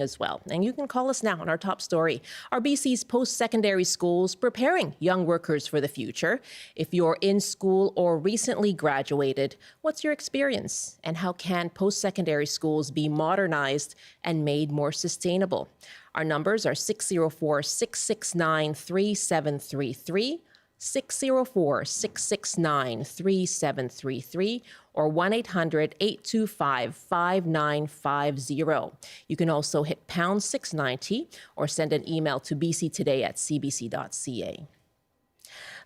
as well. And you can call us now on our top story. Are BC's post-secondary schools preparing young workers for the future? If you're in school or recently graduated, what's your experience? And how can post-secondary schools be modernized and made more sustainable? Our numbers are 604-669-3733, 604-669-3733, or 1-800-825-5950. You can also hit pound 690 or send an email to bctoday@cbc.ca.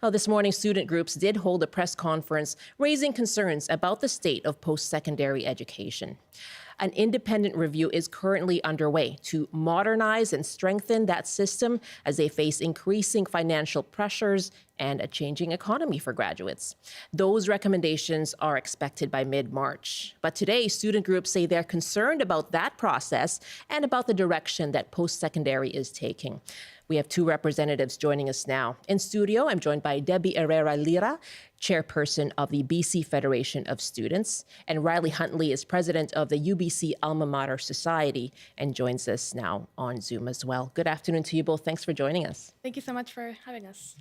Well, this morning, student groups did hold a press conference raising concerns about the state of post-secondary education. An independent review is currently underway to modernize and strengthen that system as they face increasing financial pressures and a changing economy for graduates. Those recommendations are expected by mid-March. But today, student groups say they're concerned about that process and about the direction that post-secondary is taking. We have two representatives joining us now. In studio, I'm joined by Debbie Herrera Lira, chairperson of the BC Federation of Students, and Riley Huntley is president of the UBC Alma Mater Society and joins us now on Zoom as well. Good afternoon to you both. Thanks for joining us. Thank you so much for having us.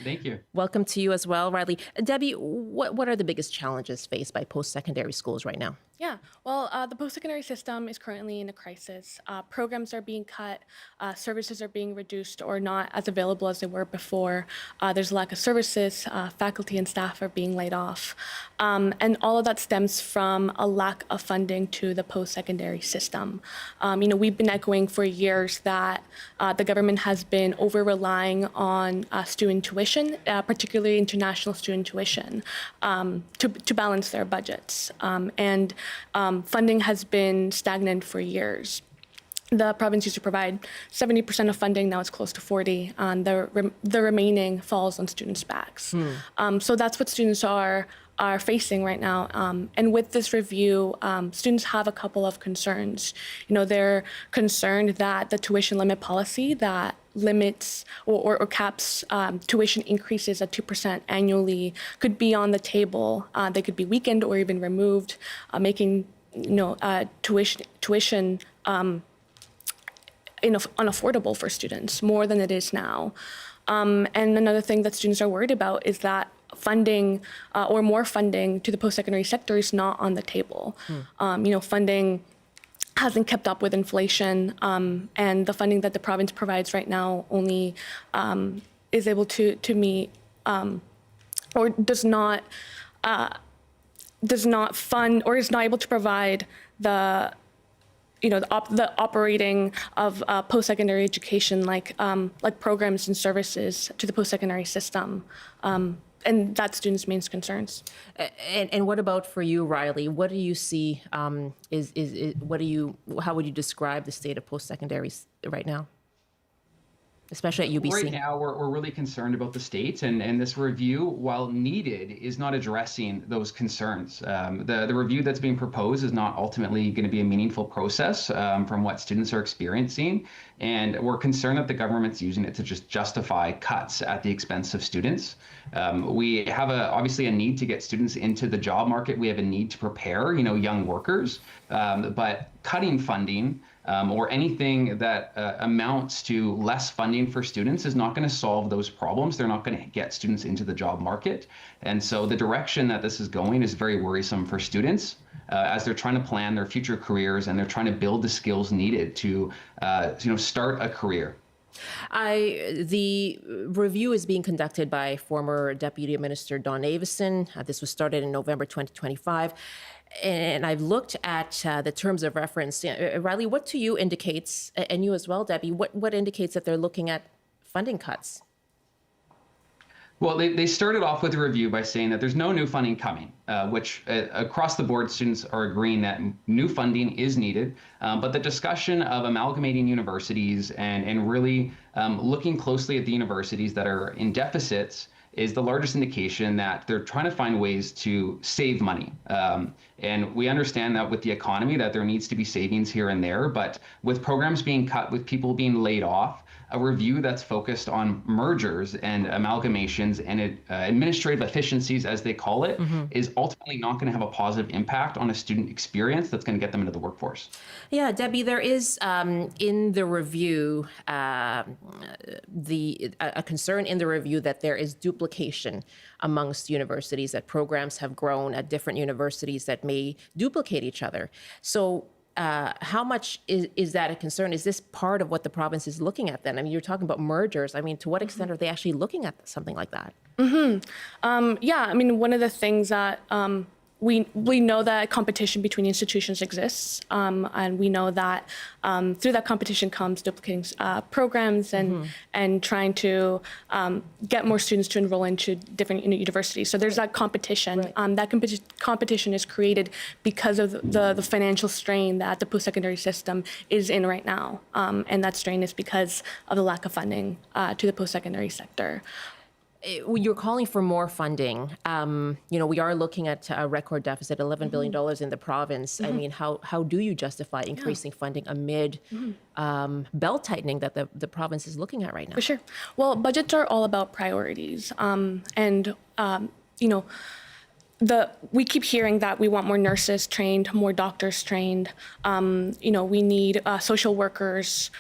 Thank you. Welcome to you as well, Riley. Debbie, what are the biggest challenges faced by post-secondary schools right now? Yeah, well, the post-secondary system is currently in a crisis. Programs are being cut, services are being reduced or not as available as they were before. There's a lack of services, faculty and staff are being laid off. And all of that stems from a lack of funding to the post-secondary system. We've been echoing for years that the government has been over-relying on student tuition, particularly international student tuition, to balance their budgets. Funding has been stagnant for years. The province used to provide 70% of funding, now it's close to 40%, and the remaining falls on students' backs. So that's what students are facing right now. And with this review, students have a couple of concerns. They're concerned that the tuition limit policy that limits or caps tuition increases at 2% annually could be on the table. They could be weakened or even removed, making tuition unaffordable for students more than it is now. And another thing that students are worried about is that funding or more funding to the post-secondary sector is not on the table. Funding hasn't kept up with inflation, and the funding that the province provides right now only is able to meet or does not fund or is not able to provide the operating of post-secondary education like programs and services to the post-secondary system. And that's students' main concerns. And what about for you, Riley? What do you see? How would you describe the state of post-secondary right now, especially at UBC? Right now, we're really concerned about the state, and this review, while needed, is not addressing those concerns. The review that's being proposed is not ultimately going to be a meaningful process from what students are experiencing, and we're concerned that the government's using it to just justify cuts at the expense of students. We have obviously a need to get students into the job market. We have a need to prepare, young workers, but cutting funding or anything that amounts to less funding for students is not going to solve those problems. They're not going to get students into the job market. And so the direction that this is going is very worrisome for students as they're trying to plan their future careers and they're trying to build the skills needed to start a career. The review is being conducted by former Deputy Minister Don Avison. This was started in November 2025. And I've looked at the terms of reference. Riley, what to you indicates, and you as well, Debbie, what indicates that they're looking at funding cuts? Well, they started off with a review by saying that there's no new funding coming, which across the board students are agreeing that new funding is needed. But the discussion of amalgamating universities and really looking closely at the universities that are in deficits is the largest indication that they're trying to find ways to save money. And we understand that with the economy that there needs to be savings here and there, but with programs being cut, with people being laid off, a review that's focused on mergers and amalgamations and administrative efficiencies, as they call it, is ultimately not going to have a positive impact on a student experience that's going to get them into the workforce. Yeah, Debbie, there is in the review a concern in the review that there is duplication amongst universities, that programs have grown at different universities that may duplicate each other. So how much is that a concern? Is this part of what the province is looking at then? I mean, you're talking about mergers. I mean, to what extent are they actually looking at something like that? Yeah, I mean, one of the things that we know that competition between institutions exists, and we know that through that competition comes duplicating programs and trying to get more students to enroll into different universities. So there's that competition. Right. That competition is created because of the financial strain that the post-secondary system is in right now, and that strain is because of the lack of funding to the post-secondary sector. You're calling for more funding. We are looking at a record deficit, $11 billion in the province. I mean, how do you justify increasing funding amid belt tightening that the province is looking at right now? For sure. Well, budgets are all about priorities. We keep hearing that we want more nurses trained, more doctors trained. We need social workers.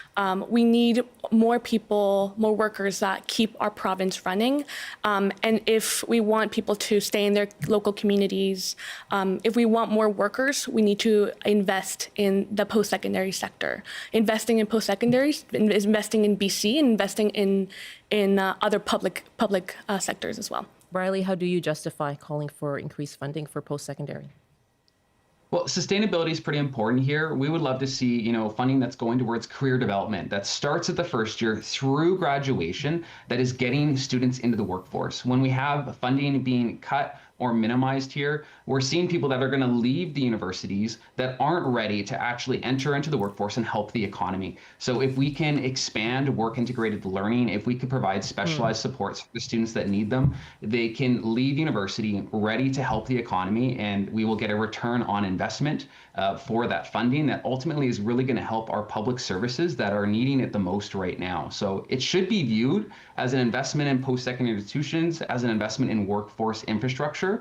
We need more people, more workers that keep our province running. And if we want people to stay in their local communities, if we want more workers, we need to invest in the post-secondary sector. Investing in post-secondary, investing in BC, and investing in other public sectors as well. Riley, how do you justify calling for increased funding for post-secondary? Well, sustainability is pretty important here. We would love to see, funding that's going towards career development that starts at the first year through graduation, that is getting students into the workforce. When we have funding being cut or minimized here, we're seeing people that are going to leave the universities that aren't ready to actually enter into the workforce and help the economy. So if we can expand work integrated learning, if we could provide specialized supports for the students that need them, they can leave university ready to help the economy, and we will get a return on investment for that funding that ultimately is really going to help our public services that are needing it the most right now. So it should be viewed as an investment in post-secondary institutions, as an investment in workforce infrastructure.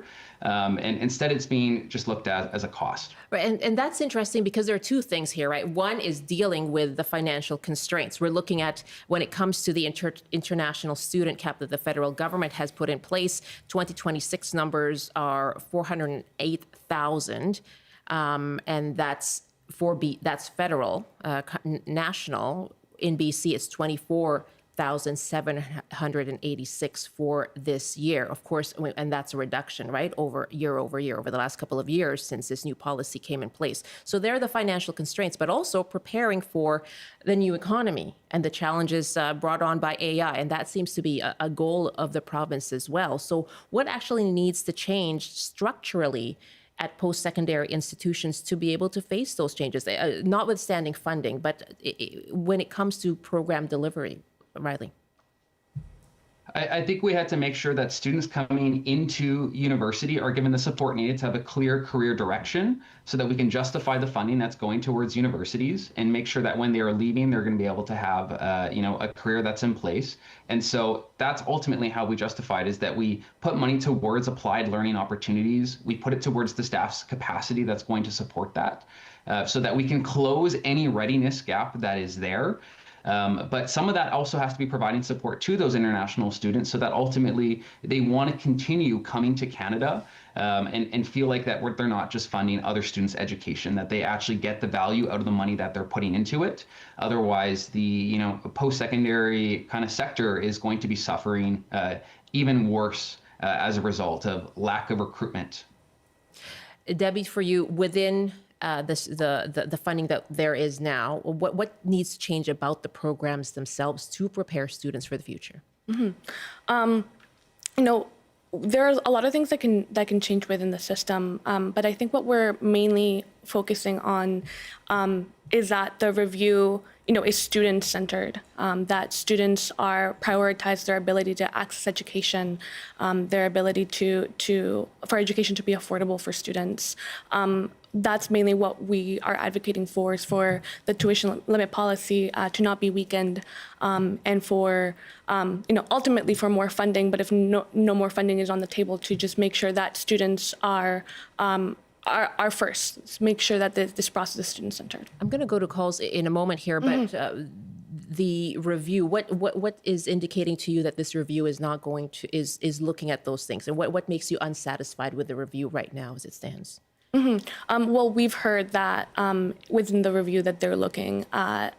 And instead it's being just looked at as a cost. Right, and that's interesting because there are two things here, right? One is dealing with the financial constraints. We're looking at when it comes to the international student cap that the federal government has put in place. 2026 numbers are 408,000, and that's federal. National in BC, it's 24,786 for this year. Of course, and that's a reduction, right, over year over the last couple of years since this new policy came in place. So there are the financial constraints, but also preparing for the new economy and the challenges brought on by AI. And that seems to be a goal of the province as well. So what actually needs to change structurally at post-secondary institutions to be able to face those changes, notwithstanding funding, but when it comes to program delivery? Riley? I think we had to make sure that students coming into university are given the support needed to have a clear career direction so that we can justify the funding that's going towards universities and make sure that when they are leaving, they're going to be able to have, a career that's in place. And so that's ultimately how we justified, is that we put money towards applied learning opportunities. We put it towards the staff's capacity that's going to support that so that we can close any readiness gap that is there. But some of that also has to be providing support to those international students so that ultimately they want to continue coming to Canada and feel like that they're not just funding other students' education, that they actually get the value out of the money that they're putting into it. Otherwise, the post-secondary kind of sector is going to be suffering even worse as a result of lack of recruitment. Debbie, for you, within the funding that there is now, what needs to change about the programs themselves to prepare students for the future? There's a lot of things that can change within the system, but I think what we're mainly focusing on is that the review, is student-centered. That students are prioritized their ability to access education, their ability for education to be affordable for students. That's mainly what we are advocating for, is for the tuition limit policy to not be weakened, and for, ultimately for more funding. But if no more funding is on the table, to just make sure that students are first. Make sure that this process is student-centered. I'm going to go to calls in a moment here, but the review, what is indicating to you that this review is not going to is looking at those things, and what makes you unsatisfied with the review right now as it stands? Well, we've heard that within the review that they're looking at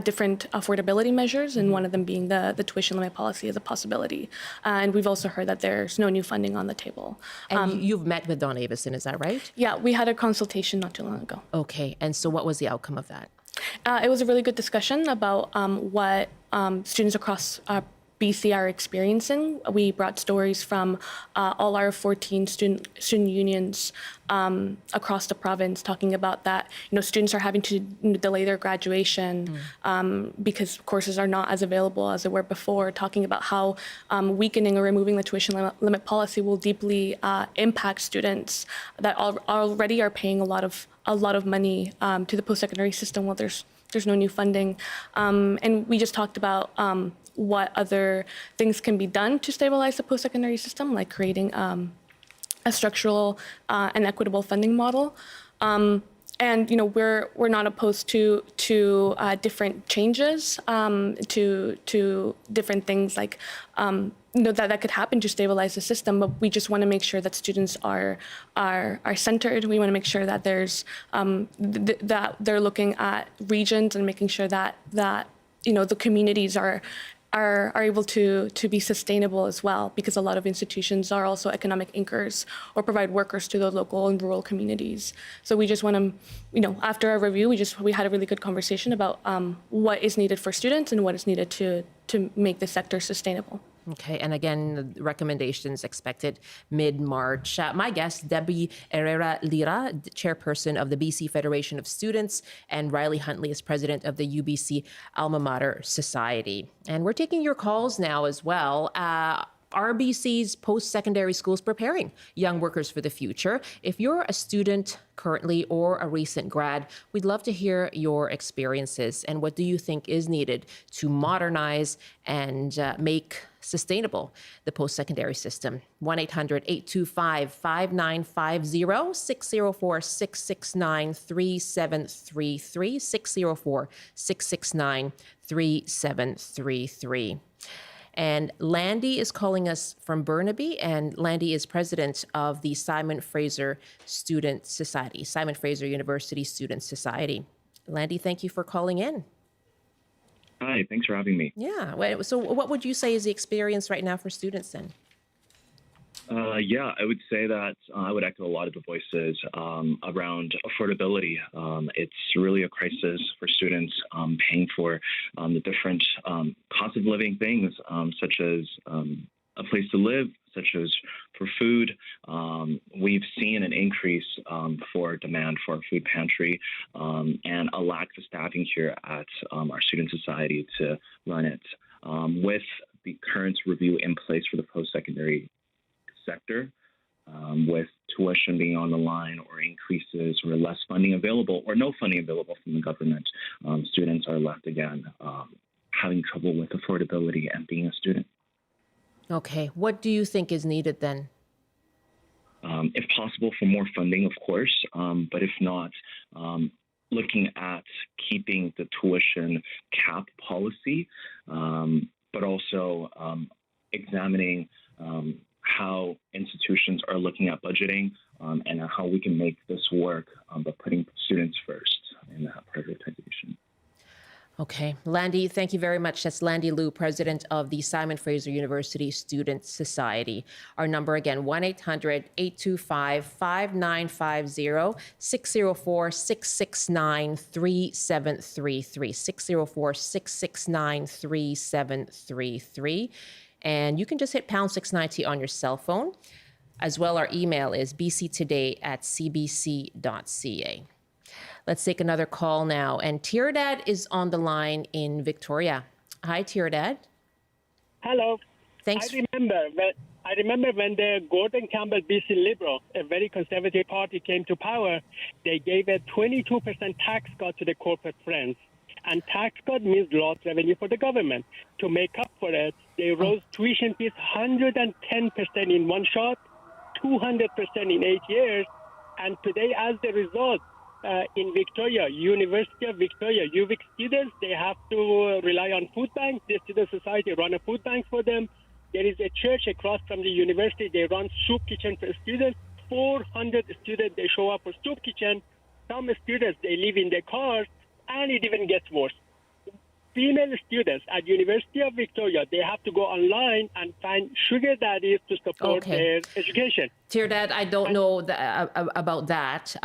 different affordability measures, and one of them being the tuition limit policy as a possibility. And we've also heard that there's no new funding on the table. And you've met with Don Avison, is that right? Yeah, we had a consultation not too long ago. Okay, and so what was the outcome of that? It was a really good discussion about what students across BC are experiencing. We brought stories from all our 14 student unions across the province, talking about that, students are having to delay their graduation because courses are not as available as they were before, talking about how weakening or removing the tuition limit policy will deeply impact students that already are paying a lot of money to the post-secondary system while there's no new funding. And we just talked about what other things can be done to stabilize the post-secondary system, like creating a structural and equitable funding model. And we're not opposed to different changes to different things like that could happen to stabilize the system. But we just want to make sure that students are centered. We want to make sure that there's that they're looking at regions and making sure that the communities are able to be sustainable as well, because a lot of institutions are also economic anchors or provide workers to the local and rural communities. So we just want to, after our review, we had a really good conversation about what is needed for students and what is needed to make the sector sustainable. Okay, and again, the recommendations expected mid-March. My guest, Debbie Herrera Lira, chairperson of the BC Federation of Students, and Riley Huntley is president of the UBC Alma Mater Society. And we're taking your calls now as well. Are BC's post-secondary schools preparing young workers for the future? If you're a student currently or a recent grad, we'd love to hear your experiences and what do you think is needed to modernize and make sustainable the post-secondary system. 1-800-825-5950, 604-669-3733, 604-669-3733. And Landy is calling us from Burnaby, and Landy is president of the Simon Fraser Student Society, Simon Fraser University Student Society. Landy, thank you for calling in. Hi, thanks for having me. Yeah, so what would you say is the experience right now for students then? I would say that I would echo a lot of the voices around affordability. It's really a crisis for students paying for the different cost of living things, such as a place to live, such as for food. We've seen an increase for demand for our food pantry and a lack of staffing here at our student society to run it. With the current review in place for the post-secondary sector, with tuition being on the line or increases or less funding available or no funding available from the government, students are left again having trouble with affordability and being a student. Okay, what do you think is needed then? If possible, for more funding, of course, but if not, looking at keeping the tuition cap policy, but also examining how institutions are looking at budgeting and how we can make this work, but putting students first in that prioritization. Okay. Landy, thank you very much. That's Landy Liu, president of the Simon Fraser University Student Society. Our number again, 1-800-825-5950, 604-669-3733, 604-669-3733. And you can just hit pound 690 on your cell phone. As well, our email is bctoday@cbc.ca. Let's take another call now. And Tierdad is on the line in Victoria. Hi, Tierdad. Hello. Thanks. I remember when the Gordon Campbell BC Liberal, a very conservative party, came to power, they gave a 22% tax cut to the corporate friends. And tax cut means lost revenue for the government. To make up for it, they rose tuition fees 110% in one shot, 200% in 8 years. And today, as the result, in Victoria, University of Victoria, UVic students, they have to rely on food banks. The student society run a food bank for them. There is a church across from the university. They run soup kitchen for students. 400 students, they show up for soup kitchen. Some students, they live in their cars, and it even gets worse. Female students at University of Victoria, they have to go online and find sugar daddies to support their education. Tierdad, I don't know about that,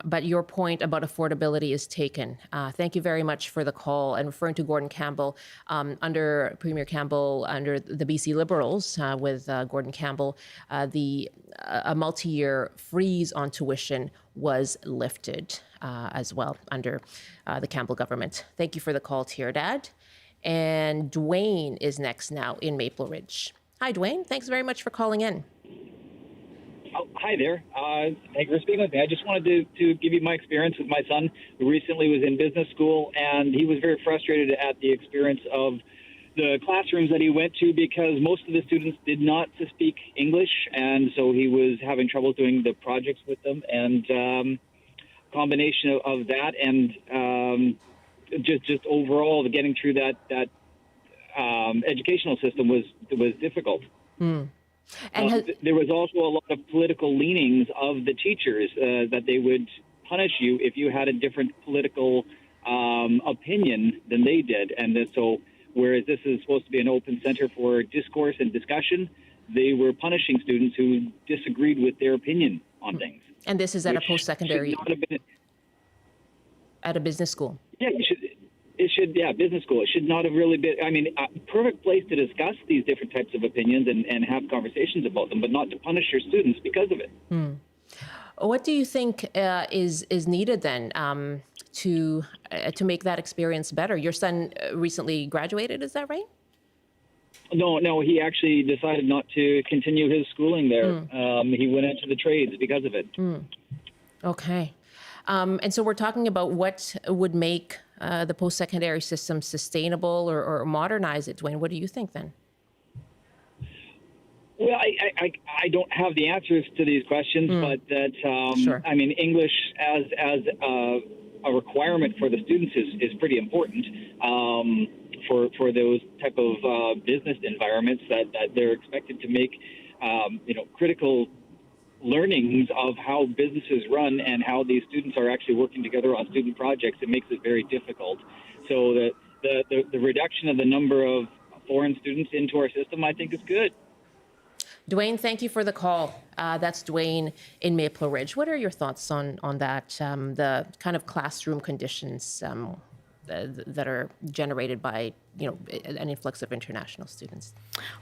but your point about affordability is taken. Thank you very much for the call. And referring to Gordon Campbell, under Premier Campbell, under the BC Liberals with Gordon Campbell, a multi-year freeze on tuition was lifted as well under the Campbell government. Thank you for the call, Tierdad. And Dwayne is next now in Maple Ridge. Hi, Dwayne. Thanks very much for calling in. Oh, hi there. Thank you for speaking with me. I just wanted to give you my experience with my son, who recently was in business school, and he was very frustrated at the experience of the classrooms that he went to because most of the students did not speak English, and so he was having trouble doing the projects with them. And combination of that and just overall getting through that educational system was difficult. And there was also a lot of political leanings of the teachers that they would punish you if you had a different political opinion than they did. And so whereas this is supposed to be an open center for discourse and discussion, they were punishing students who disagreed with their opinion on things. And this is at a post-secondary, at a business school. Yeah, business school. It should not have really been, a perfect place to discuss these different types of opinions and have conversations about them, but not to punish your students because of it. What do you think is needed then to make that experience better? Your son recently graduated, is that right? No, he actually decided not to continue his schooling there. He went into the trades because of it. Okay. And so we're talking about what would make the post-secondary system sustainable or modernize it. Dwayne, what do you think then? Well, I don't have the answers to these questions, but that Sure. English as a requirement for the students is pretty important for those type of business environments that they're expected to make critical learnings of how businesses run and how these students are actually working together on student projects. It makes it very difficult. So the reduction of the number of foreign students into our system, I think, is good. Dwayne, thank you for the call. That's Dwayne in Maple Ridge. What are your thoughts on that, the kind of classroom conditions that are generated by, an influx of international students?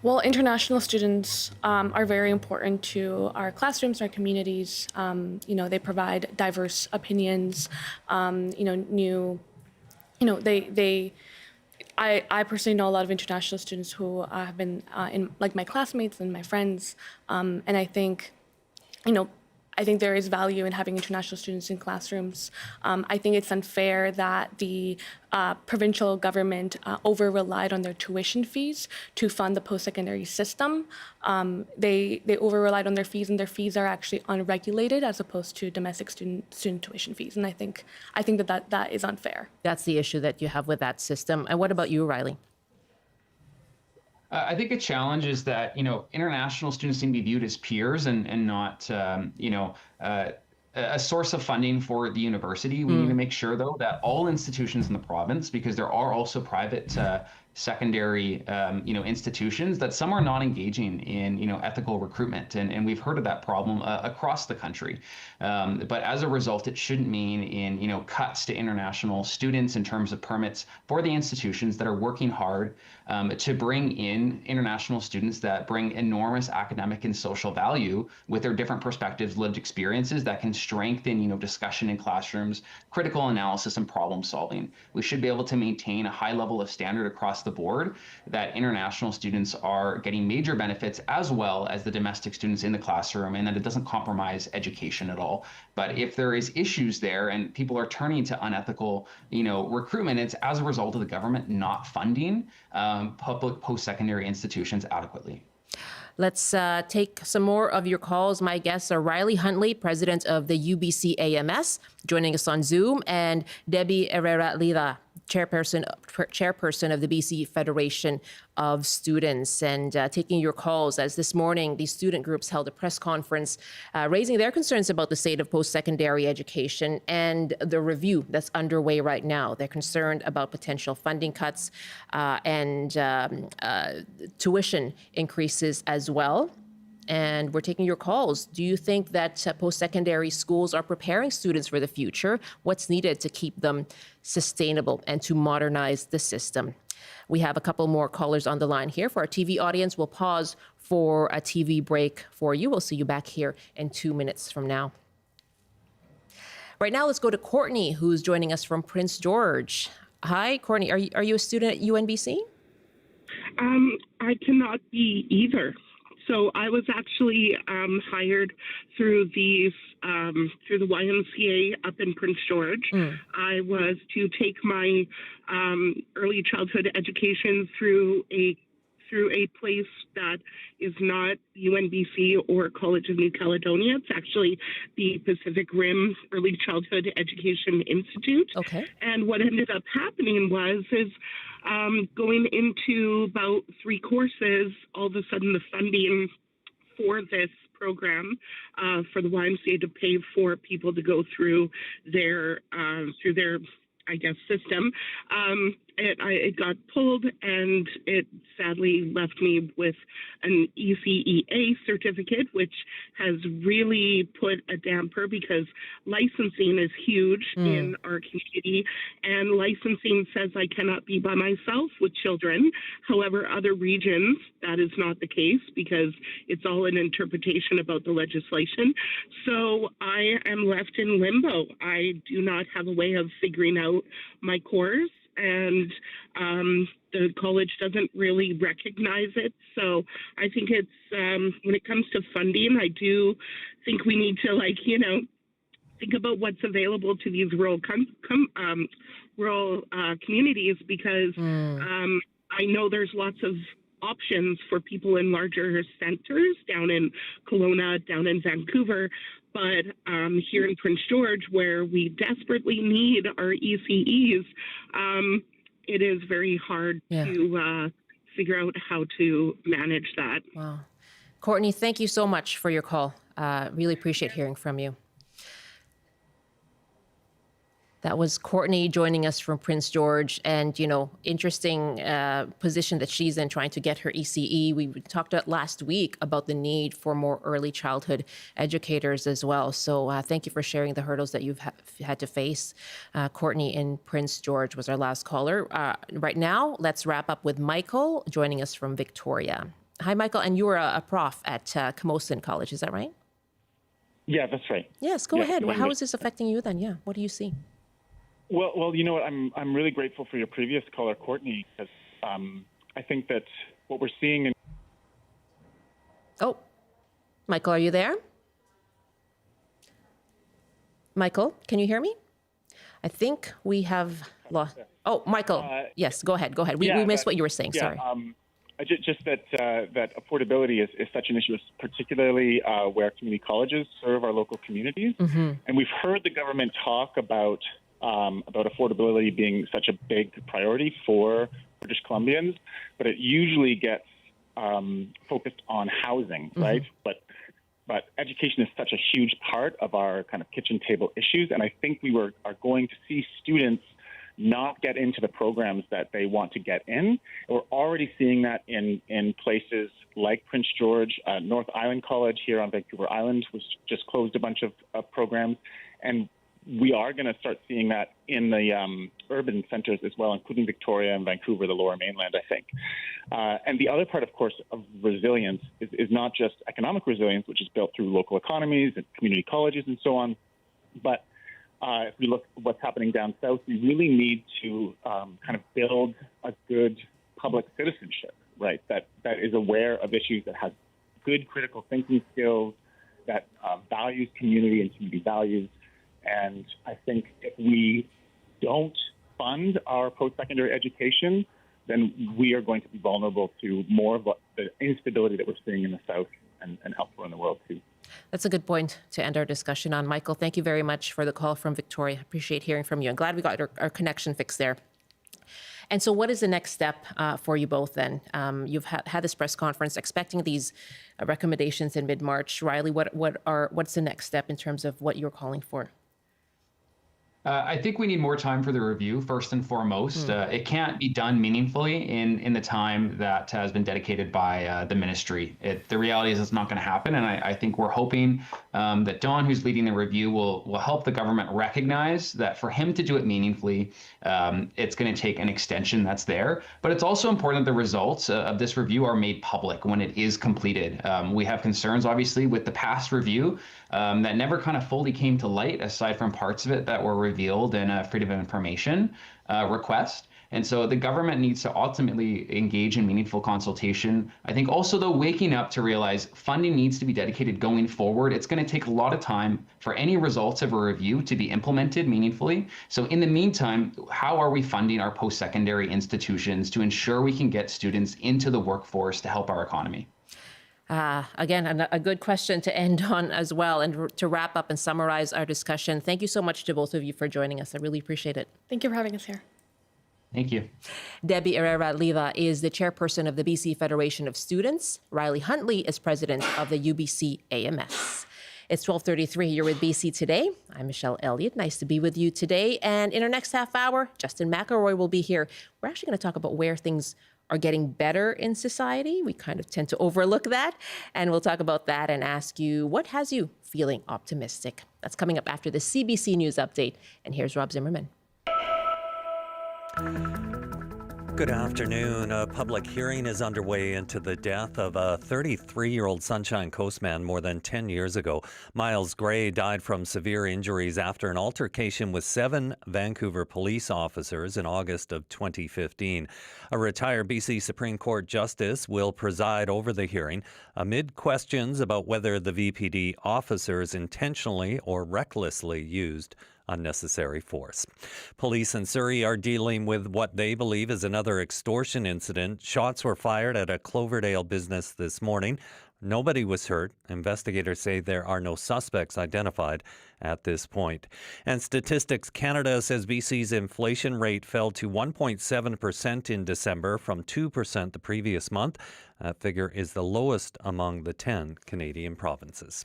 Well, international students are very important to our classrooms, our communities. They provide diverse opinions, I personally know a lot of international students who have been in, like, my classmates and my friends, and I think there is value in having international students in classrooms. I think it's unfair that the provincial government over-relied on their tuition fees to fund the post-secondary system. They over-relied on their fees, and their fees are actually unregulated as opposed to domestic student tuition fees. And I think that is unfair. That's the issue that you have with that system. And what about you, Riley? I think a challenge is that, international students need to be viewed as peers and not, a source of funding for the university. We need to make sure, though, that all institutions in the province, because there are also private secondary institutions that some are not engaging in ethical recruitment, and we've heard of that problem across the country. But as a result, it shouldn't mean in cuts to international students in terms of permits for the institutions that are working hard to bring in international students that bring enormous academic and social value with their different perspectives, lived experiences that can strengthen discussion in classrooms, critical analysis, and problem solving. We should be able to maintain a high level of standard across the board that international students are getting major benefits as well as the domestic students in the classroom, and that it doesn't compromise education at all. But if there is issues there and people are turning to unethical recruitment, it's as a result of the government not funding public post-secondary institutions adequately. Let's take some more of your calls. My guests are Riley Huntley, president of the UBC AMS, joining us on Zoom, and Debbie Herrera Lira, chairperson of the BC Federation of Students, and taking your calls, as this morning these student groups held a press conference raising their concerns about the state of post-secondary education and the review that's underway right now. They're concerned about potential funding cuts and tuition increases as well. And we're taking your calls. Do you think that post-secondary schools are preparing students for the future? What's needed to keep them sustainable and to modernize the system? We have a couple more callers on the line here. For our TV audience, we'll pause for a TV break for you. We'll see you back here in 2 minutes from now. Right now, let's go to Courtney, who's joining us from Prince George. Hi, Courtney. Are you a student at UNBC? I cannot be either. So I was actually hired through the YMCA up in Prince George. I was to take my early childhood education through a place that is not UNBC or College of New Caledonia. It's actually the Pacific Rim Early Childhood Education Institute. Okay. And what ended up happening was going into about 3 courses, all of a sudden the funding for this program for the YMCA to pay for people to go through their system. It got pulled, and it sadly left me with an ECEA certificate, which has really put a damper because licensing is huge in our community, and licensing says I cannot be by myself with children. However, other regions, that is not the case because it's all an interpretation about the legislation. So I am left in limbo. I do not have a way of figuring out my course, and the college doesn't really recognize it. So I think it's, when it comes to funding, I do think we need to, think about what's available to these rural communities, because I know there's lots of options for people in larger centers down in Kelowna, down in Vancouver, but here in Prince George, where we desperately need our ECEs, it is very hard to figure out how to manage that. Wow. Courtney, thank you so much for your call. Really appreciate hearing from you. That was Courtney joining us from Prince George, and, interesting position that she's in, trying to get her ECE. We talked last week about the need for more early childhood educators as well. So thank you for sharing the hurdles that you've had to face. Courtney in Prince George was our last caller. Right now, let's wrap up with Michael joining us from Victoria. Hi, Michael, and you're a prof at Camosun College, is that right? Yeah, that's right. Yes, go ahead. Well, how is this affecting you then? Yeah, what do you see? Well, you know what? I'm really grateful for your previous caller, Courtney, because I think that what we're seeing in... Oh, Michael, are you there? Michael, can you hear me? I think we have lost... Oh, Michael, yes, go ahead. We missed what you were saying, sorry. Just that affordability is such an issue, particularly where community colleges serve our local communities. Mm-hmm. And we've heard the government talk about affordability being such a big priority for British Columbians, but it usually gets focused on housing, right? But education is such a huge part of our kind of kitchen table issues, and I think we are going to see students not get into the programs that they want to get in. We're already seeing that in places like Prince George. North Island College here on Vancouver Island was just closed a bunch of programs. And we are going to start seeing that in the urban centers as well, including Victoria and Vancouver, the Lower Mainland, I think. And the other part, of course, of resilience is not just economic resilience, which is built through local economies and community colleges and so on, but if we look at what's happening down south, we really need to kind of build a good public citizenship, right, that is aware of issues, that has good critical thinking skills, that values community and community values. And I think if we don't fund our post-secondary education, then we are going to be vulnerable to more of the instability that we're seeing in the South and elsewhere in the world, too. That's a good point to end our discussion on. Michael, thank you very much for the call from Victoria. Appreciate hearing from you. I'm glad we got our connection fixed there. And so what is the next step for you both then? You've had this press conference expecting these recommendations in mid-March. Riley, what's the next step in terms of what you're calling for? I think we need more time for the review, first and foremost. It can't be done meaningfully in the time that has been dedicated by the ministry. The reality is it's not going to happen, and I think we're hoping that Don, who's leading the review, will help the government recognize that for him to do it meaningfully, it's going to take an extension that's there. But it's also important that the results of this review are made public when it is completed. We have concerns, obviously, with the past review that never kind of fully came to light, aside from parts of it that were revealed in a Freedom of Information request. And so the government needs to ultimately engage in meaningful consultation. I think also, though, waking up to realize funding needs to be dedicated going forward. It's going to take a lot of time for any results of a review to be implemented meaningfully. So in the meantime, how are we funding our post-secondary institutions to ensure we can get students into the workforce to help our economy? Again, a good question to end on as well, and to wrap up and summarize our discussion. Thank you so much to both of you for joining us. I really appreciate it. Thank you for having us here. Thank you. Debbie Herrera Lira is the chairperson of the BC Federation of Students. Riley Huntley is president of the UBC AMS. It's 12:33. You're with BC Today. I'm Michelle Elliott. Nice to be with you today. And in our next half hour, Justin McElroy will be here. We're actually going to talk about where things are getting better in society. We kind of tend to overlook that. And we'll talk about that and ask you, what has you feeling optimistic? That's coming up after the CBC News Update. And here's Rob Zimmerman. Good afternoon. A public hearing is underway into the death of a 33-year-old Sunshine Coast man more than 10 years ago. Miles Gray died from severe injuries after an altercation with 7 Vancouver police officers in August of 2015. A retired BC Supreme Court justice will preside over the hearing amid questions about whether the VPD officers intentionally or recklessly used unnecessary force. Police in Surrey are dealing with what they believe is another extortion incident. Shots were fired at a Cloverdale business this morning. Nobody was hurt. Investigators say there are no suspects identified at this point. And Statistics Canada says BC's inflation rate fell to 1.7% in December from 2% the previous month. That figure is the lowest among the 10 Canadian provinces.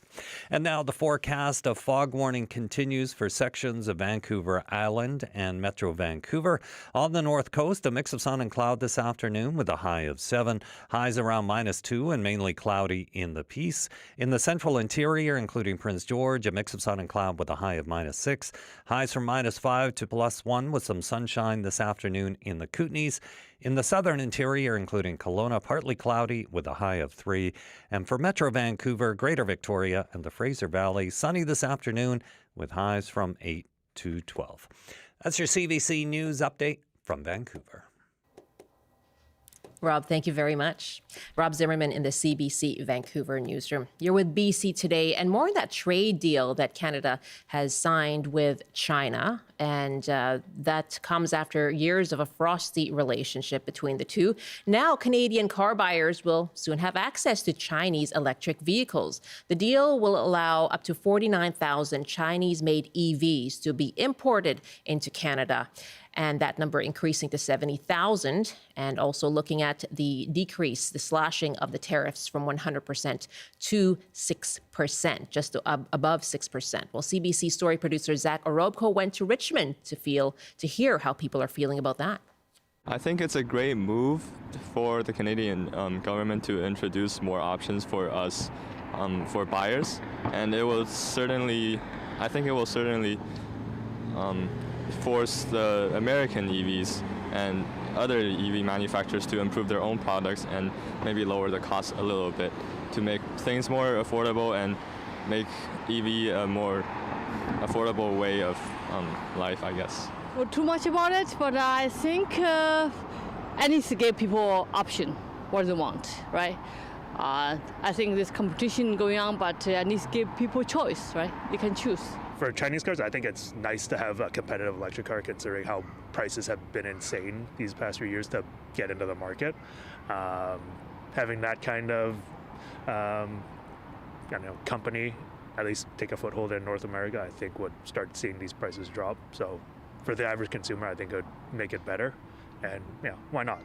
And now the forecast of fog warning continues for sections of Vancouver Island and Metro Vancouver. On the north coast, a mix of sun and cloud this afternoon with a high of 7. Highs around -2 and mainly cloudy in the Peace. In the central interior, including Prince George, a mix of sun and cloud with a high of -6. Highs from -5 to +1 with some sunshine this afternoon in the Kootenays. In the southern interior, including Kelowna, partly cloudy with a high of 3. And for Metro Vancouver, Greater Victoria, and the Fraser Valley, sunny this afternoon with highs from 8 to 12. That's your CBC News Update from Vancouver. Rob, thank you very much. Rob Zimmerman in the CBC Vancouver newsroom. You're with BC Today, and more on that trade deal that Canada has signed with China. And that comes after years of a frosty relationship between the two. Now, Canadian car buyers will soon have access to Chinese electric vehicles. The deal will allow up to 49,000 Chinese-made EVs to be imported into Canada. and that number increasing to 70,000, and also looking at the decrease, the slashing of the tariffs from 100% to 6%, just above 6%. Well, CBC story producer Zach Orobko went to Richmond to hear how people are feeling about that. I think it's a great move for the Canadian government to introduce more options for us, for buyers, and it will certainly, I think it will certainly force the American EVs and other EV manufacturers to improve their own products and maybe lower the cost a little bit to make things more affordable and make EV a more affordable way of life, I guess. Well, too much about it, but I think I need to give people option what they want, right? I think there's competition going on, but I need to give people choice, right? They can choose. For Chinese cars, I think it's nice to have a competitive electric car, considering how prices have been insane these past few years to get into the market. Having that kind of company at least take a foothold in North America, I think would start seeing these prices drop. So for the average consumer, I think it would make it better. And yeah, why not?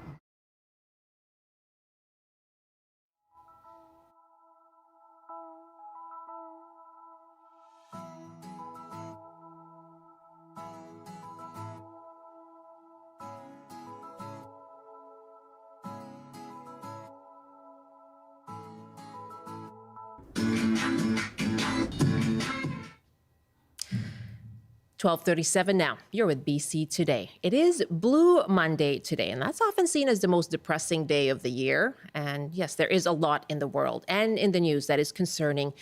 $12:37 now. You're with BC Today. It is Blue Monday today, and that's often seen as the most depressing day of the year. And yes, there is a lot in the world and in the news that is concerning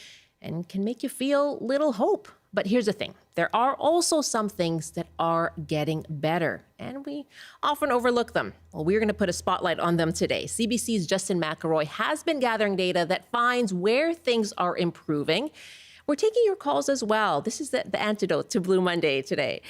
and can make you feel little hope. But here's the thing. There are also some things that are getting better, and we often overlook them. Well, we're going to put a spotlight on them today. CBC's Justin McElroy has been gathering data that finds where things are improving. We're taking your calls as well. This is the antidote to Blue Monday today.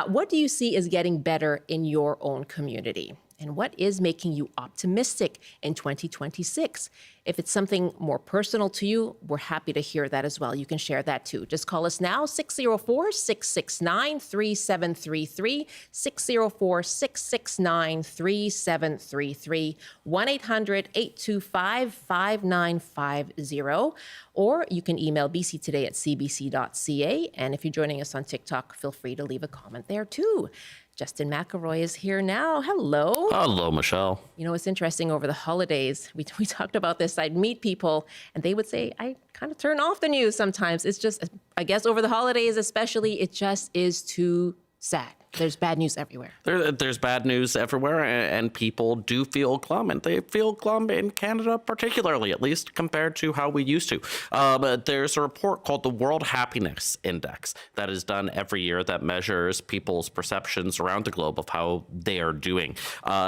What do you see is getting better in your own community? And what is making you optimistic in 2026? If it's something more personal to you, we're happy to hear that as well. You can share that too. Just call us now, 604-669-3733, 604-669-3733, 1-800-825-5950, or you can email bctoday@cbc.ca. And if you're joining us on TikTok, feel free to leave a comment there too. Justin McElroy is here now. Hello. Hello, Michelle. You know, it's interesting over the holidays. We talked about this. I'd meet people and they would say, I kind of turn off the news sometimes. It's just, I guess over the holidays especially, it just is too sad. There's bad news everywhere. There's bad news everywhere, and people do feel glum, and they feel glum in Canada particularly, at least compared to how we used to. But there's a report called the World Happiness Index that is done every year that measures people's perceptions around the globe of how they are doing.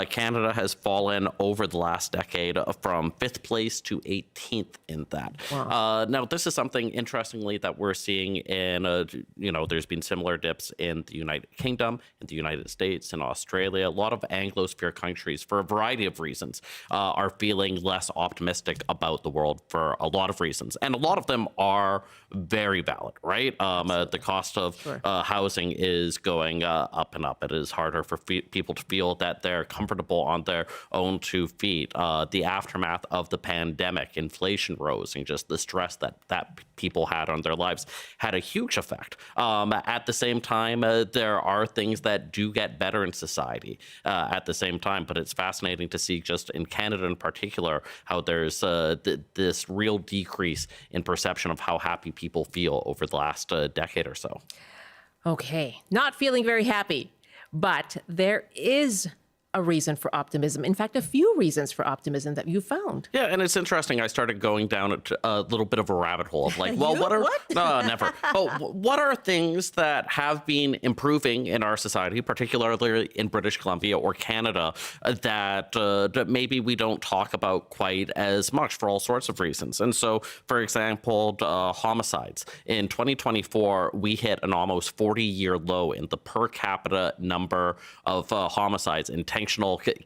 Canada has fallen over the last decade from 5th place to 18th in that. Wow. Now, this is something, interestingly, that we're seeing in, there's been similar dips in the United Kingdom, in the United States, in Australia. A lot of Anglosphere countries, for a variety of reasons, are feeling less optimistic about the world for a lot of reasons. And a lot of them are very valid, right? The cost of housing is going up and up. It is harder for people to feel that they're comfortable on their own 2 feet. The aftermath of the pandemic, inflation rose, and just the stress that people had on their lives had a huge effect. At the same time, there are things that do get better in society at the same time, but it's fascinating to see, just in Canada in particular, how there's this real decrease in perception of how happy people feel over the last decade or so. Okay, not feeling very happy, but there is a reason for optimism. In fact, a few reasons for optimism that you found. Yeah, and it's interesting. I started going down a little bit of a rabbit hole of like, well, what? No, never. But what are things that have been improving in our society, particularly in British Columbia or Canada, that maybe we don't talk about quite as much for all sorts of reasons? And so, for example, homicides. In 2024, we hit an almost 40-year low in the per capita number of homicides, intentional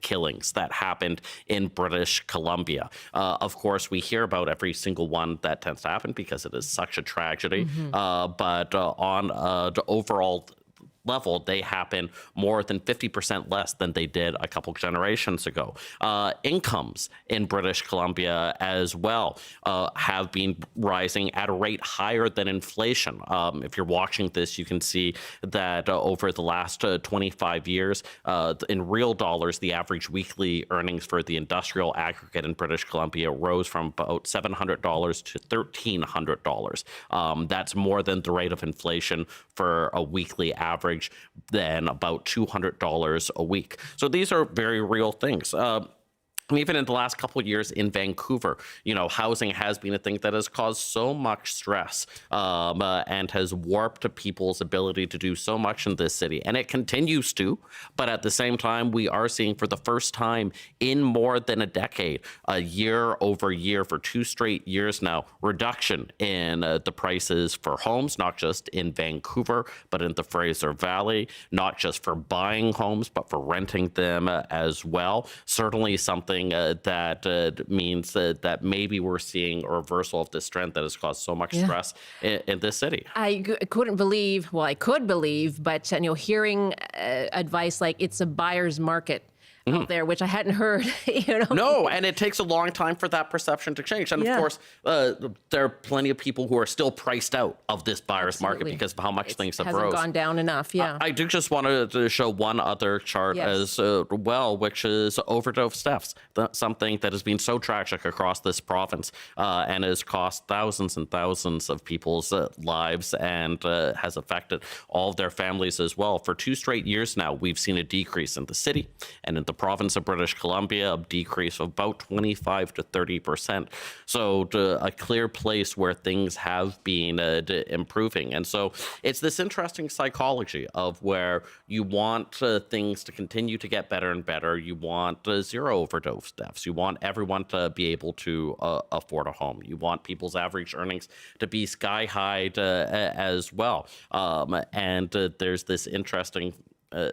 killings that happened in British Columbia. Of course, we hear about every single one that tends to happen because it is such a tragedy. But on the overall level, they happen more than 50% less than they did a couple generations ago. Incomes in British Columbia as well have been rising at a rate higher than inflation. If you're watching this, you can see that over the last 25 years, in real dollars, the average weekly earnings for the industrial aggregate in British Columbia rose from about $700 to $1,300. That's more than the rate of inflation for a weekly average, than about $200 a week. So these are very real things. And even in the last couple of years in Vancouver, housing has been a thing that has caused so much stress and has warped people's ability to do so much in this city. And it continues to. But at the same time, we are seeing for the first time in more than a decade, a year over year for 2 straight years now, reduction in the prices for homes, not just in Vancouver, but in the Fraser Valley, not just for buying homes, but for renting them as well. Certainly something that means that maybe we're seeing a reversal of this trend that has caused so much stress in this city. I could believe, but hearing advice like it's a buyer's market out there, which I hadn't heard. No, and it takes a long time for that perception to change. And of course, there are plenty of people who are still priced out of this buyer's market because of how much things have rose. Hasn't gone down enough, I do just want to show one other chart as well, which is overdose deaths, something that has been so tragic across this province and has cost thousands and thousands of people's lives and has affected all of their families as well. For 2 straight years now, we've seen a decrease in the city and in the province of British Columbia, a decrease of about 25 to 30%. So a clear place where things have been improving. And so it's this interesting psychology of where you want things to continue to get better and better. You want 0 overdose deaths. You want everyone to be able to afford a home. You want people's average earnings to be sky high as well. And there's this interesting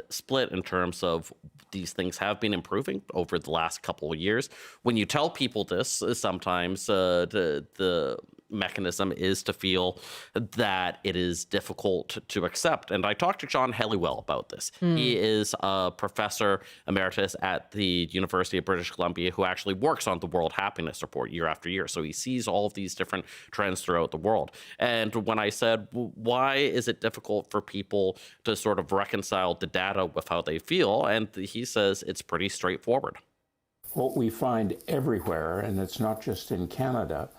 split in terms of these things have been improving over the last couple of years. When you tell people this, sometimes the mechanism is to feel that it is difficult to accept. And I talked to John Helliwell about this. He is a professor emeritus at the University of British Columbia who actually works on the World Happiness Report year after year. So he sees all of these different trends throughout the world. And when I said, why is it difficult for people to sort of reconcile the data with how they feel? And he says it's pretty straightforward. What we find everywhere, and it's not just in Canada,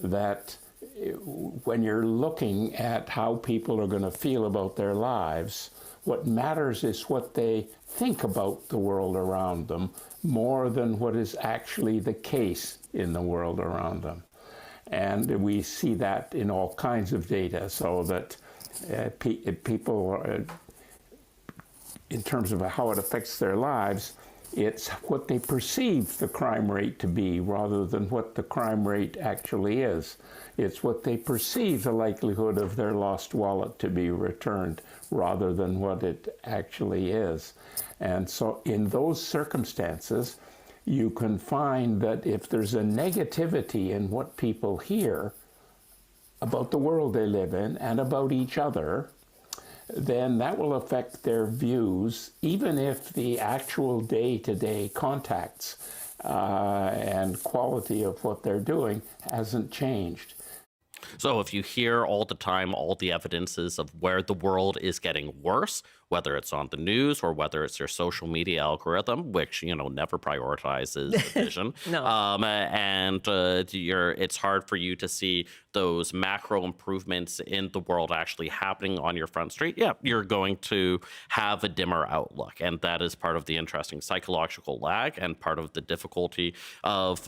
that when you're looking at how people are going to feel about their lives, what matters is what they think about the world around them more than what is actually the case in the world around them. And we see that in all kinds of data, so that people, in terms of how it affects their lives, it's what they perceive the crime rate to be rather than what the crime rate actually is. It's what they perceive the likelihood of their lost wallet to be returned rather than what it actually is. And so in those circumstances, you can find that if there's a negativity in what people hear about the world they live in and about each other, then that will affect their views, even if the actual day-to-day contacts and quality of what they're doing hasn't changed. So if you hear all the time all the evidences of where the world is getting worse, whether it's on the news or whether it's your social media algorithm, which, never prioritizes the vision. It's hard for you to see those macro improvements in the world actually happening on your front street. Yeah, you're going to have a dimmer outlook. And that is part of the interesting psychological lag and part of the difficulty of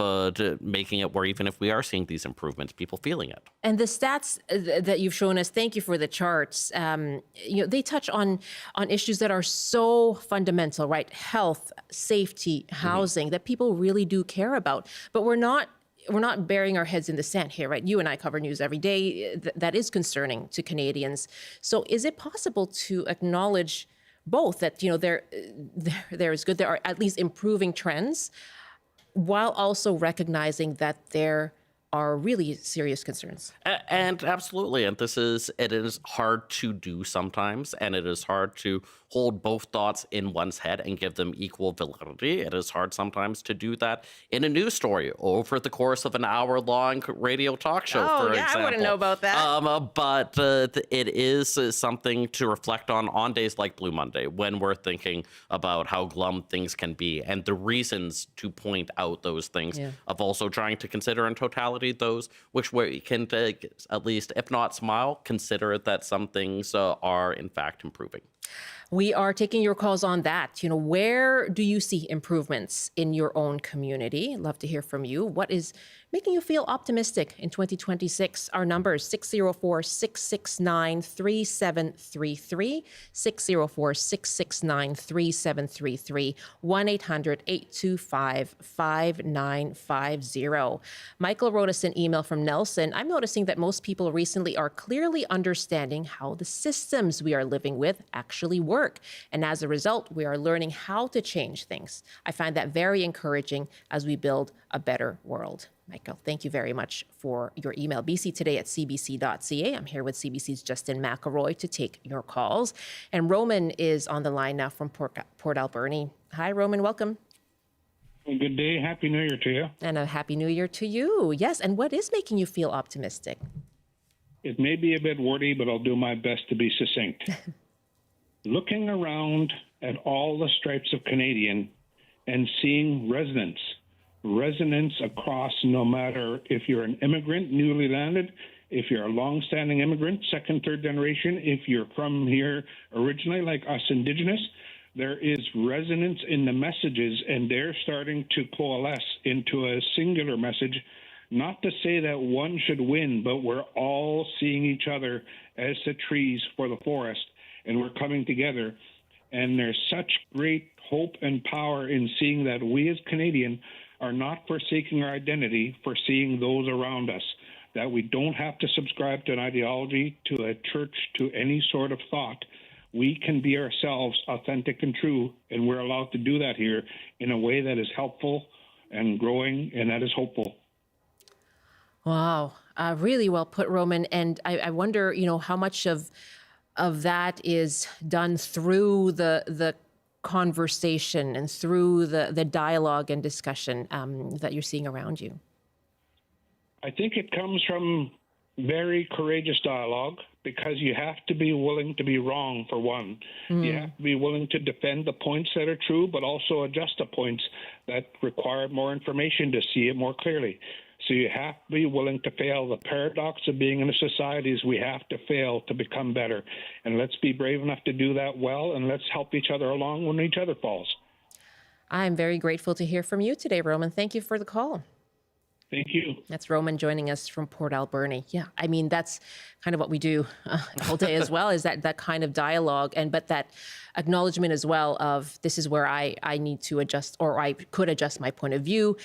making it where even if we are seeing these improvements, people feeling it. And the stats that you've shown us, thank you for the charts, they touch on issues that are so fundamental, right? Health, safety, housing, that people really do care about. But we're not burying our heads in the sand here, right? You and I cover news every day. That is concerning to Canadians. So is it possible to acknowledge both that, there is good, there are at least improving trends, while also recognizing that there are really serious concerns. And absolutely, and it is hard to do sometimes, and it is hard to hold both thoughts in one's head and give them equal validity. It is hard sometimes to do that in a news story over the course of an hour-long radio talk show, for example. I wouldn't know about that. But it is something to reflect on days like Blue Monday, when we're thinking about how glum things can be and the reasons to point out those things, of also trying to consider in totality those which we can at least, if not smile, consider that some things are in fact improving. We are taking your calls on that. Where do you see improvements in your own community? Love to hear from you. What is making you feel optimistic in 2026? Our number is 604-669-3733, 604-669-3733, 1-800-825-5950. Michael wrote us an email from Nelson. I'm noticing that most people recently are clearly understanding how the systems we are living with actually work. And as a result, we are learning how to change things. I find that very encouraging as we build a better world. Michael, thank you very much for your email. BC Today at cbc.ca. I'm here with CBC's Justin McElroy to take your calls. And Roman is on the line now from Port Alberni. Hi, Roman. Welcome. Good day. Happy New Year to you. And a Happy New Year to you. Yes. And what is making you feel optimistic? It may be a bit wordy, but I'll do my best to be succinct. Looking around at all the stripes of Canadian and seeing resonance across, no matter if you're an immigrant, newly landed, if you're a long-standing immigrant, second, third generation, if you're from here originally, like us Indigenous, there is resonance in the messages, and they're starting to coalesce into a singular message. Not to say that one should win, but we're all seeing each other as the trees for the forest, and we're coming together. And there's such great hope and power in seeing that we as Canadian are not forsaking our identity for seeing those around us, that we don't have to subscribe to an ideology, to a church, to any sort of thought. We can be ourselves, authentic and true, and we're allowed to do that here in a way that is helpful and growing, and that is hopeful. Wow. Really well put, Roman. And I wonder, how much of that is done through the conversation and through the dialogue and discussion that you're seeing around you? I think it comes from very courageous dialogue, because you have to be willing to be wrong, for one. You have to be willing to defend the points that are true, but also adjust the points that require more information to see it more clearly. So you have to be willing to fail. The paradox of being in a society is we have to fail to become better. And let's be brave enough to do that well, and let's help each other along when each other falls. I'm very grateful to hear from you today, Roman. Thank you for the call. Thank you. That's Roman joining us from Port Alberni. Yeah, I mean, that's kind of what we do all day as well, is that kind of dialogue, but that acknowledgement as well of this is where I need to adjust, or I could adjust my point of view.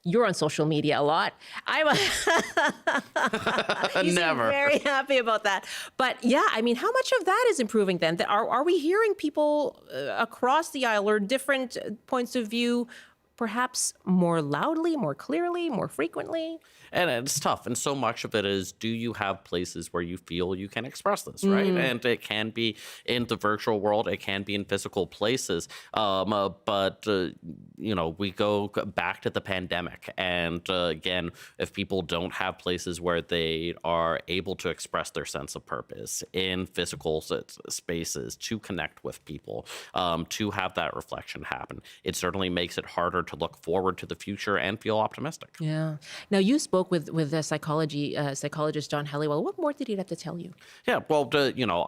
You're on social media a lot. You seem very happy about that. But yeah, I mean, how much of that is improving then? Are we hearing people across the aisle or different points of view, perhaps more loudly, more clearly, more frequently? And it's tough. And so much of it is, do you have places where you feel you can express this, right? And it can be in the virtual world. It can be in physical places. But we go back to the pandemic. And again, if people don't have places where they are able to express their sense of purpose in physical spaces, to connect with people, to have that reflection happen, it certainly makes it harder to look forward to the future and feel optimistic. Yeah. Now, you spoke with the psychologist John Helliwell. What more did he have to tell you? Yeah, well,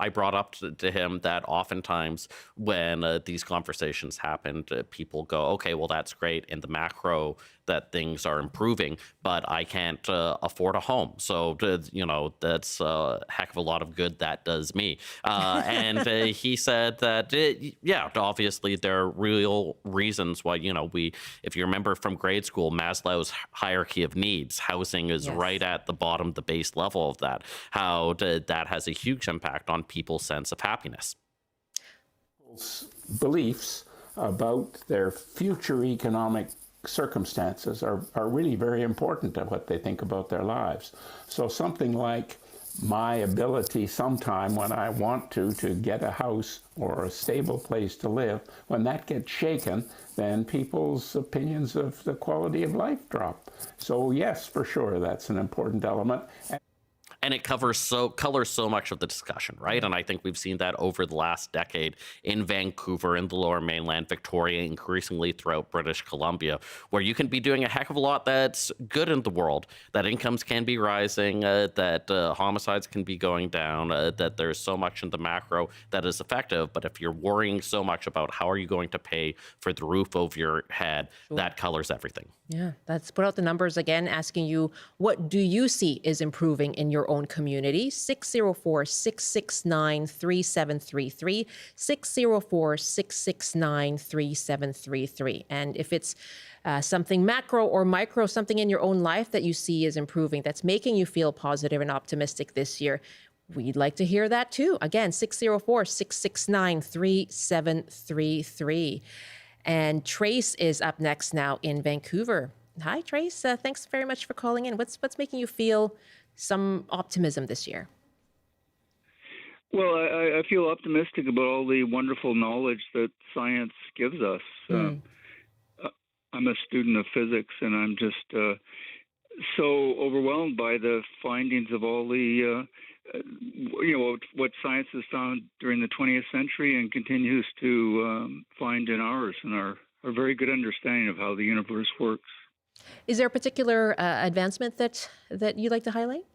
I brought up to him that oftentimes when these conversations happen, people go, okay, well, that's great in the macro that things are improving, but I can't afford a home. So, that's a heck of a lot of good that does me. And he said that, obviously there are real reasons why, if you remember from grade school, Maslow's hierarchy of needs, housing is right at the bottom, the base level of that, how that has a huge impact on people's sense of happiness. Beliefs about their future economic circumstances are really very important to what they think about their lives. So something like my ability sometime when I want to get a house or a stable place to live, when that gets shaken, then people's opinions of the quality of life drop. So yes, for sure, that's an important element. And it colors so much of the discussion, right? And I think we've seen that over the last decade in Vancouver, in the Lower Mainland, Victoria, increasingly throughout British Columbia, where you can be doing a heck of a lot that's good in the world, that incomes can be rising, that homicides can be going down, that there's so much in the macro that is effective. But if you're worrying so much about how are you going to pay for the roof over your head, that colors everything. Yeah, let's put out the numbers again, asking you, what do you see is improving in your own community? 604-669-3733, 604-669-3733. And if it's something macro or micro, something in your own life that you see is improving, that's making you feel positive and optimistic this year, we'd like to hear that too. Again, 604-669-3733. And Trace is up next now in Vancouver. Hi, Trace. Thanks very much for calling in. What's making you feel some optimism this year? Well, I feel optimistic about all the wonderful knowledge that science gives us. I'm a student of physics, and I'm just so overwhelmed by the findings of all the what science has found during the 20th century and continues to find in ours, and our very good understanding of how the universe works. Is there a particular advancement that you'd like to highlight?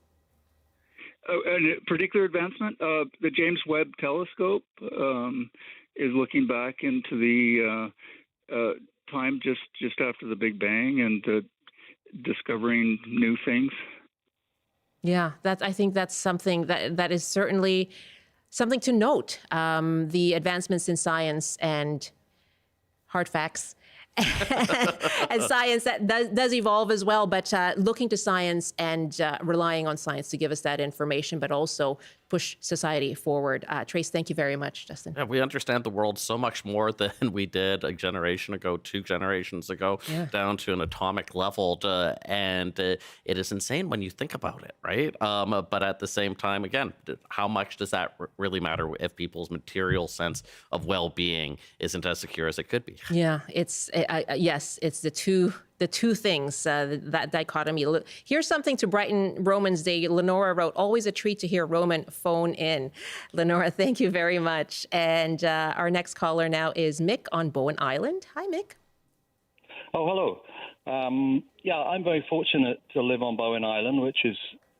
A particular advancement? The James Webb Telescope is looking back into the time just after the Big Bang and discovering new things. Yeah, I think that's something that is certainly something to note. The advancements in science and hard facts and science that does evolve as well, but looking to science and relying on science to give us that information, but also push society forward. Trace, thank you very much, Justin. Yeah, we understand the world so much more than we did a generation ago, 2 generations ago, down to an atomic level. And it is insane when you think about it, right? But at the same time, again, how much does that really matter if people's material sense of well-being isn't as secure as it could be? Yeah, it's the two things, that dichotomy. Here's something to brighten Roman's day. Lenora wrote, always a treat to hear Roman phone in. Lenora, thank you very much. And our next caller now is Mick on Bowen Island. Hi, Mick. Oh, hello. I'm very fortunate to live on Bowen Island, which is,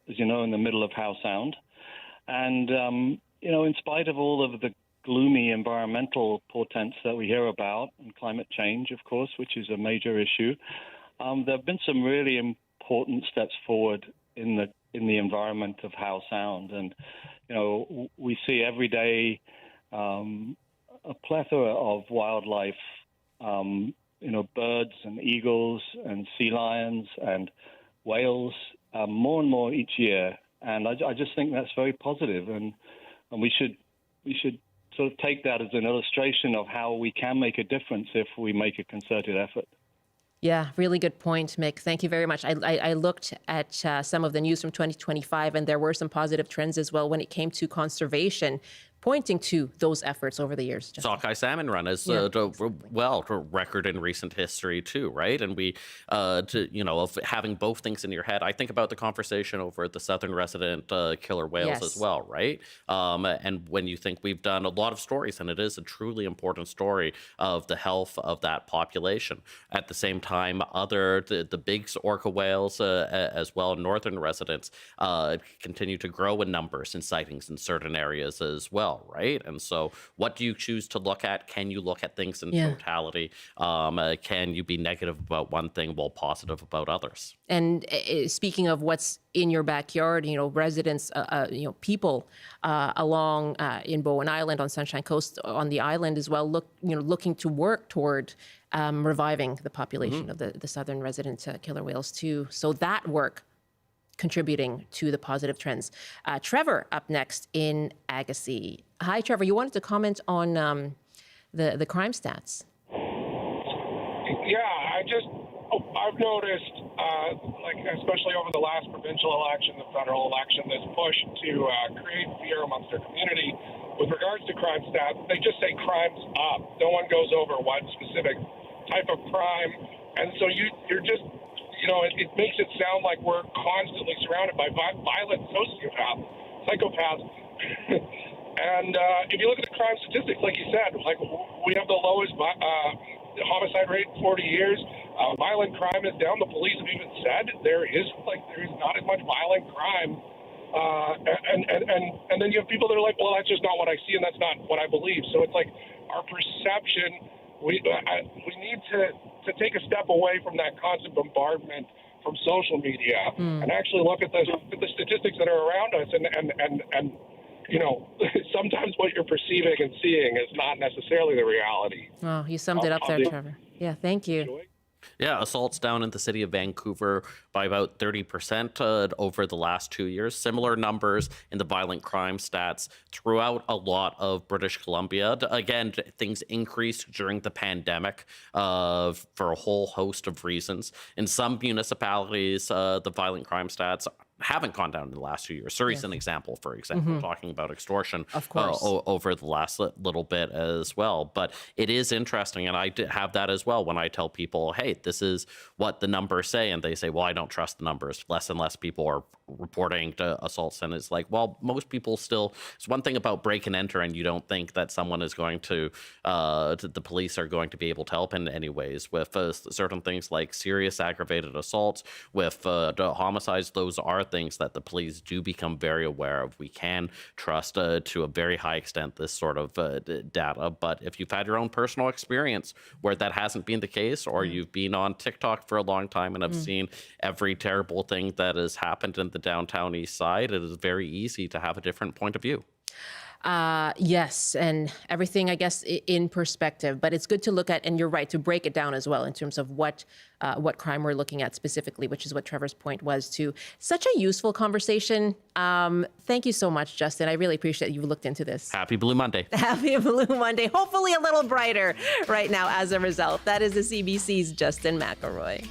as you know, in the middle of Howe Sound. And, in spite of all of the gloomy environmental portents that we hear about, and climate change, of course, which is a major issue, there have been some really important steps forward in the environment of Howe Sound. And, we see every day a plethora of wildlife, birds and eagles and sea lions and whales, more and more each year. And I just think that's very positive, and we should sort of take that as an illustration of how we can make a difference if we make a concerted effort. Yeah, really good point, Mick. Thank you very much. I looked at some of the news from 2025, and there were some positive trends as well when it came to conservation, pointing to those efforts over the years. Sockeye salmon run is record in recent history too, right? And we, of having both things in your head, I think about the conversation over at the southern resident killer whales as well, right? And when you think we've done a lot of stories, and it is a truly important story of the health of that population. At the same time, the big orca whales as well, northern residents continue to grow in numbers and sightings in certain areas as well. Right. And so what do you choose to look at? Can you look at things in totality? Can you be negative about one thing while positive about others? And speaking of what's in your backyard, residents, people along in Bowen Island, on Sunshine Coast, on the island as well, looking to work toward reviving the population of the southern resident killer whales too. So that work contributing to the positive trends. Trevor up next in Agassiz. Hi, Trevor. You wanted to comment on the crime stats. Yeah, I just I've noticed, like especially over the last provincial election, the federal election, this push to create fear amongst their community with regards to crime stats. They just say crime's up. No one goes over what specific type of crime, and so you're just, it makes it sound like we're constantly surrounded by violent psychopaths. And if you look at the crime statistics, like you said, like we have the lowest homicide rate in 40 years. Violent crime is down. The police have even said there's not as much violent crime. And then you have people that are like, well, that's just not what I see, and that's not what I believe. So it's like our perception. We need to take a step away from that constant bombardment from social media and actually look at the statistics that are around us and sometimes what you're perceiving and seeing is not necessarily the reality. Oh, you summed it up there, Trevor. Yeah, thank you. Yeah, assaults down in the city of Vancouver by about 30% over the last 2 years. Similar numbers in the violent crime stats throughout a lot of British Columbia. Again, things increased during the pandemic for a whole host of reasons. In some municipalities, the violent crime stats haven't gone down in the last 2 years. Surrey's an example, for example, talking about extortion over the last little bit as well. But it is interesting, and I have that as well when I tell people, hey, this is what the numbers say, and they say, well, I don't trust the numbers. Less and less people are reporting to assaults, and it's like, well, most people still, it's one thing about break and enter, and you don't think that someone is going to the police are going to be able to help in any ways. With certain things like serious aggravated assaults, with homicides, those are things that the police do become very aware of. We can trust to a very high extent this sort of data, but if you've had your own personal experience where that hasn't been the case, or you've been on TikTok for a long time and have seen every terrible thing that has happened in the downtown east side, it is very easy to have a different point of view. Yes, and everything, I guess, in perspective. But it's good to look at, and you're right, to break it down as well in terms of what crime we're looking at specifically, which is what Trevor's point was too. Such a useful conversation. Thank you so much, Justin. I really appreciate you looked into this. Happy Blue Monday. Happy Blue Monday. Hopefully a little brighter right now as a result. That is the CBC's Justin McElroy.